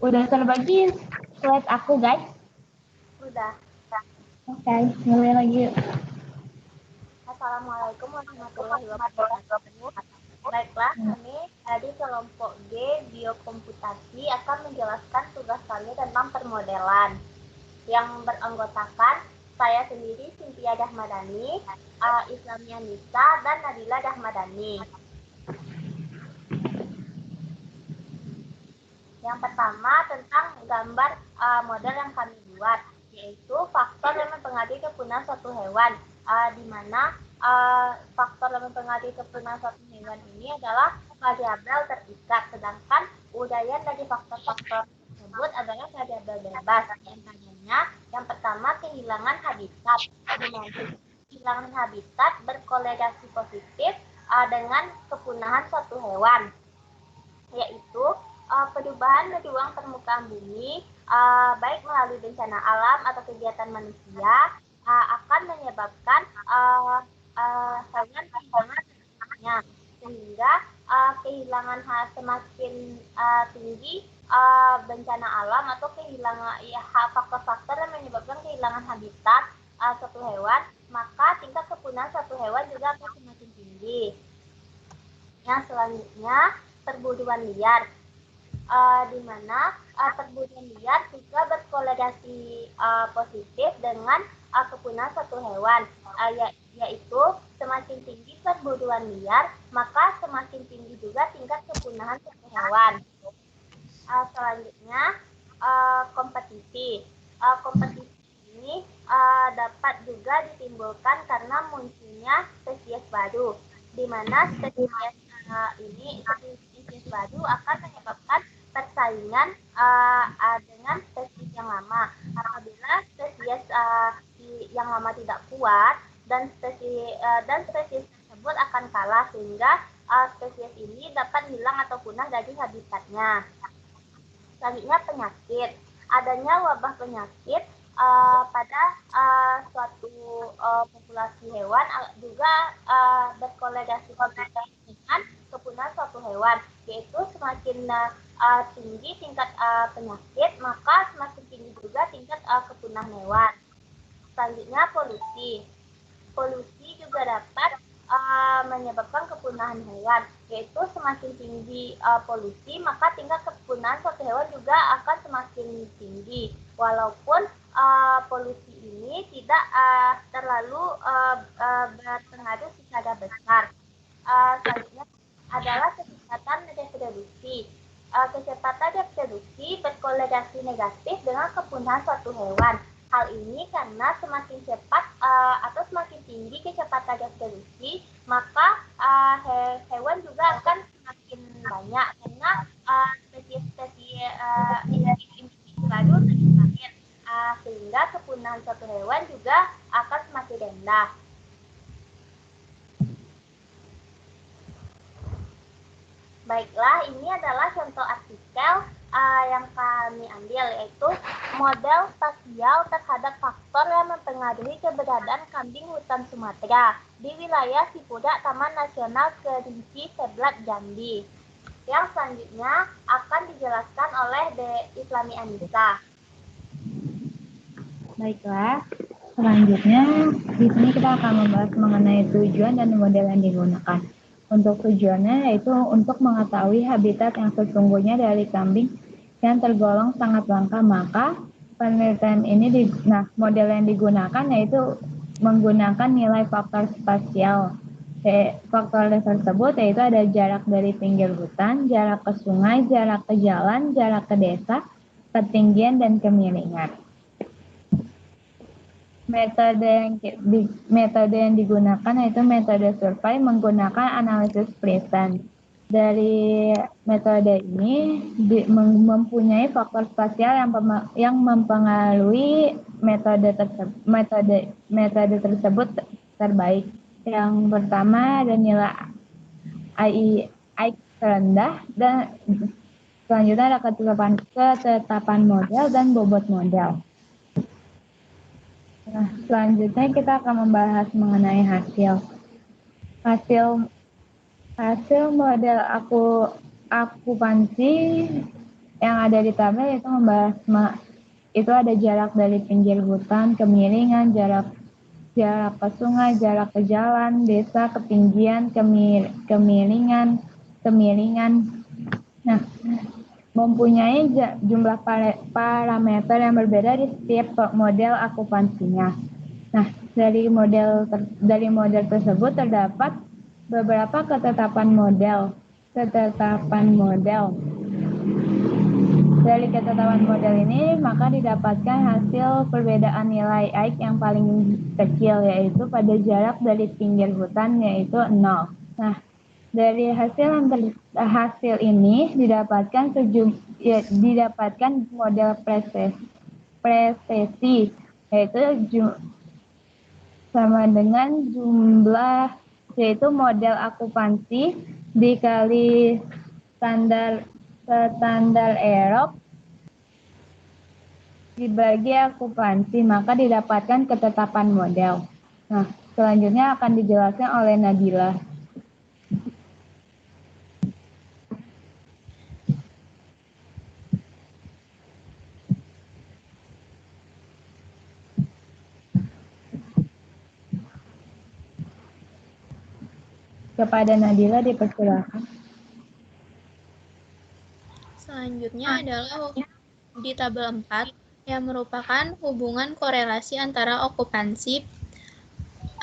Udah terbagi slide aku, guys? Udah. Oke, mulai lagi yuk. Assalamualaikum warahmatullahi wabarakatuh. Baiklah, kami dari kelompok G Biokomputasi akan menjelaskan tugas kami tentang permodelan yang beranggotakan saya sendiri, Cynthia Dahmadani, Islamia Nisa, dan Nadila Dahmadani. Yang pertama tentang gambar model yang kami buat, yaitu faktor yang mempengaruhi kepunahan suatu hewan, di mana faktor yang mempengaruhi kepunahan suatu hewan ini adalah variabel terikat, sedangkan uraian dari faktor-faktor tersebut adalah variabel bebas. Antaranya, yang pertama kehilangan habitat, di mana kehilangan habitat berkolerasi positif dengan kepunahan suatu hewan, yaitu perubahan dari ruang permukaan bumi, baik melalui bencana alam atau kegiatan manusia, akan menyebabkan hewan kehilangan habitatnya, sehingga kehilangan semakin tinggi bencana alam atau kehilangan faktor-faktor yang menyebabkan kehilangan habitat suatu hewan, maka tingkat kepunahan suatu hewan juga akan semakin tinggi. Yang selanjutnya, perburuan liar, di mana perburuan liar juga berkolerasi positif dengan kepunahan suatu hewan, yaitu semakin tinggi perburuan liar, maka semakin tinggi juga tingkat kepunahan suatu hewan. Selanjutnya, kompetisi. Kompetisi ini dapat juga ditimbulkan karena munculnya spesies baru, di mana spesies spesies baru akan menyebabkan persaingan dengan spesies yang lama. Apabila spesies yang lama tidak kuat dan spesies tersebut akan kalah, sehingga spesies ini dapat hilang atau punah dari habitatnya. Selanjutnya, penyakit. Adanya wabah penyakit pada suatu populasi hewan juga berkolerasi positif dengan kepunahan suatu hewan, yaitu semakin tinggi tingkat penyakit, maka semakin tinggi juga tingkat kepunahan hewan. Selanjutnya, polusi. Polusi juga dapat menyebabkan kepunahan hewan, yaitu semakin tinggi polusi, maka tingkat kepunahan suatu hewan juga akan semakin tinggi, walaupun polusi ini tidak terlalu berpengaruh secara besar. Selanjutnya adalah kecepatan reproduksi. Kecepatan reproduksi berkolerasi negatif dengan kepunahan suatu hewan. Hal ini karena semakin cepat atau semakin tinggi kecepatan reproduksi, maka hewan juga akan semakin banyak, karena spesies individu baru semakin lahir, sehingga kepunahan suatu hewan juga akan semakin rendah. Baiklah, ini adalah contoh artikel yang kami ambil, yaitu model spasial terhadap faktor yang mempengaruhi keberadaan kambing hutan Sumatera di wilayah Cipudak Taman Nasional Kerinci Seblat Jambi. Yang selanjutnya akan dijelaskan oleh Islami Anissa. Baiklah, selanjutnya di sini kita akan membahas mengenai tujuan dan model yang digunakan. Untuk tujuannya yaitu untuk mengetahui habitat yang sesungguhnya dari kambing yang tergolong sangat langka, maka penelitian ini model yang digunakan yaitu menggunakan nilai faktor spasial. Faktor tersebut yaitu ada jarak dari pinggir hutan, jarak ke sungai, jarak ke jalan, jarak ke desa, ketinggian dan kemiringan. Metode yang digunakan yaitu metode survei menggunakan analisis present. Dari metode ini mempunyai faktor spasial yang mempengaruhi metode tersebut terbaik. Yang pertama ada nilai I rendah, dan selanjutnya ada ketetapan model dan bobot model. Nah, selanjutnya kita akan membahas mengenai hasil model akupansi yang ada di tabel itu membahas itu ada jarak dari pinggir hutan, kemiringan, jarak ke sungai, jarak ke jalan, desa, ketinggian, kemiringan. Nah, mempunyai jumlah parameter yang berbeda di setiap model akupansinya. Nah, dari model tersebut terdapat beberapa ketetapan model. Dari ketetapan model ini, maka didapatkan hasil perbedaan nilai Ike yang paling kecil, yaitu pada jarak dari pinggir hutan, yaitu 0. Nah, dari hasil ini didapatkan model presesi, yaitu sama dengan jumlah, yaitu model akupansi dikali standar error dibagi akupansi, maka didapatkan ketetapan model. Nah, selanjutnya akan dijelaskan oleh Nadila. Kepada Nadila dipersilakan. Selanjutnya adalah di tabel 4 yang merupakan hubungan korelasi antara okupansi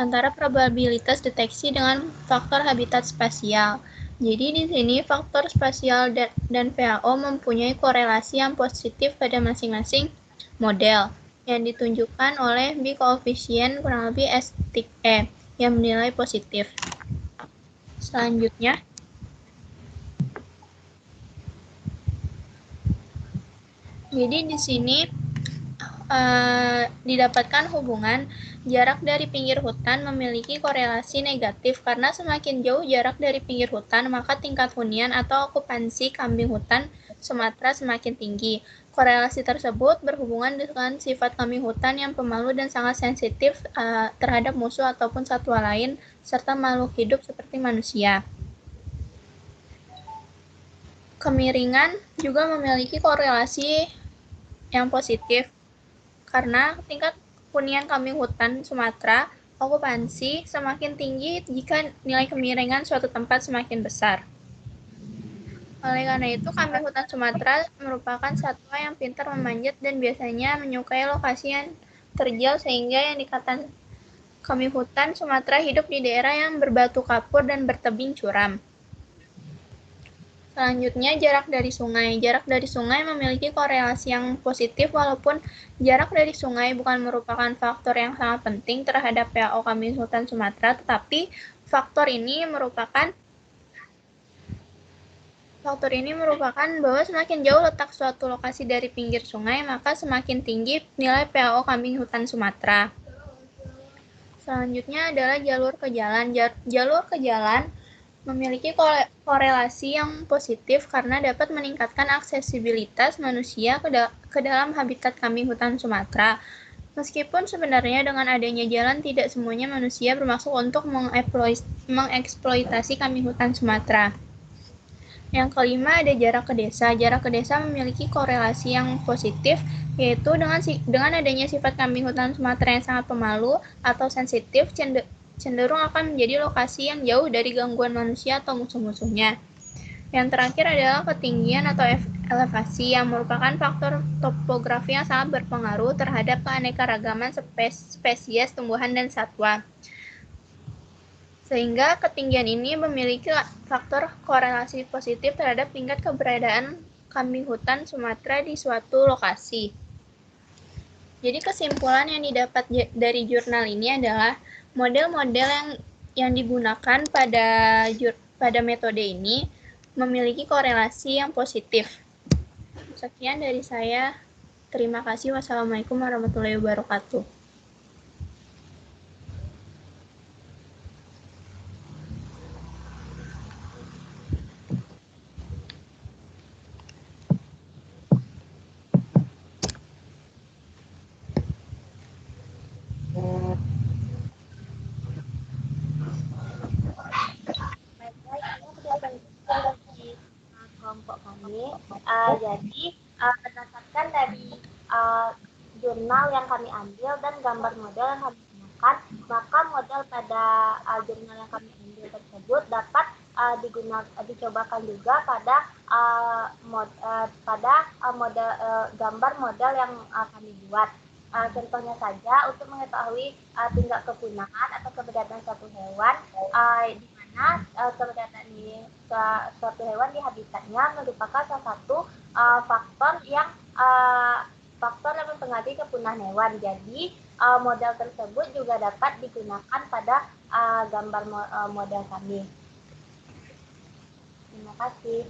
antara probabilitas deteksi dengan faktor habitat spasial. Jadi di sini faktor spasial dan PAO mempunyai korelasi yang positif pada masing-masing model yang ditunjukkan oleh B koefisien kurang lebih S tik E yang menilai positif. Selanjutnya, jadi di sini didapatkan hubungan jarak dari pinggir hutan memiliki korelasi negatif karena semakin jauh jarak dari pinggir hutan, maka tingkat hunian atau okupansi kambing hutan Sumatera semakin tinggi. Korelasi tersebut berhubungan dengan sifat kambing hutan yang pemalu dan sangat sensitif terhadap musuh ataupun satwa lain, serta makhluk hidup seperti manusia. Kemiringan juga memiliki korelasi yang positif karena tingkat hunian kambing hutan Sumatera okupansi semakin tinggi jika nilai kemiringan suatu tempat semakin besar. Oleh karena itu, kambing hutan Sumatera merupakan satwa yang pintar memanjat dan biasanya menyukai lokasi yang terjal, sehingga yang dikatakan kambing hutan Sumatera hidup di daerah yang berbatu kapur dan bertebing curam. Selanjutnya, jarak dari sungai. Jarak dari sungai memiliki korelasi yang positif walaupun jarak dari sungai bukan merupakan faktor yang sangat penting terhadap PAO kambing hutan Sumatera, tetapi faktor ini merupakan bahwa semakin jauh letak suatu lokasi dari pinggir sungai, maka semakin tinggi nilai PAO kambing hutan Sumatera. Selanjutnya adalah jalur ke jalan. Jalur ke jalan memiliki korelasi yang positif karena dapat meningkatkan aksesibilitas manusia ke dalam habitat kambing hutan Sumatera. Meskipun sebenarnya dengan adanya jalan tidak semuanya manusia bermaksud untuk mengeksploitasi kambing hutan Sumatera. Yang kelima ada jarak ke desa. Jarak ke desa memiliki korelasi yang positif, yaitu dengan adanya sifat kambing hutan Sumatera yang sangat pemalu atau sensitif cenderung akan menjadi lokasi yang jauh dari gangguan manusia atau musuh-musuhnya. Yang terakhir adalah ketinggian atau elevasi yang merupakan faktor topografi yang sangat berpengaruh terhadap keanekaragaman spesies tumbuhan dan satwa. Sehingga ketinggian ini memiliki faktor korelasi positif terhadap tingkat keberadaan kambing hutan Sumatera di suatu lokasi. Jadi kesimpulan yang didapat dari jurnal ini adalah model-model yang digunakan pada metode ini memiliki korelasi yang positif. Sekian dari saya. Terima kasih. Wassalamualaikum warahmatullahi wabarakatuh. Kelompok kami kami. Jadi berdasarkan dari jurnal yang kami ambil dan gambar model yang kami gunakan, maka model pada jurnal yang kami ambil tersebut dapat dicobakan juga pada model gambar model yang kami buat. Contohnya saja untuk mengetahui tingkat kepunahan atau keberadaan suatu hewan, di mana keberadaan suatu hewan di habitatnya merupakan salah satu faktor yang mempengaruhi kepunahan hewan. Jadi model tersebut juga dapat digunakan pada gambar model kami. Terima kasih.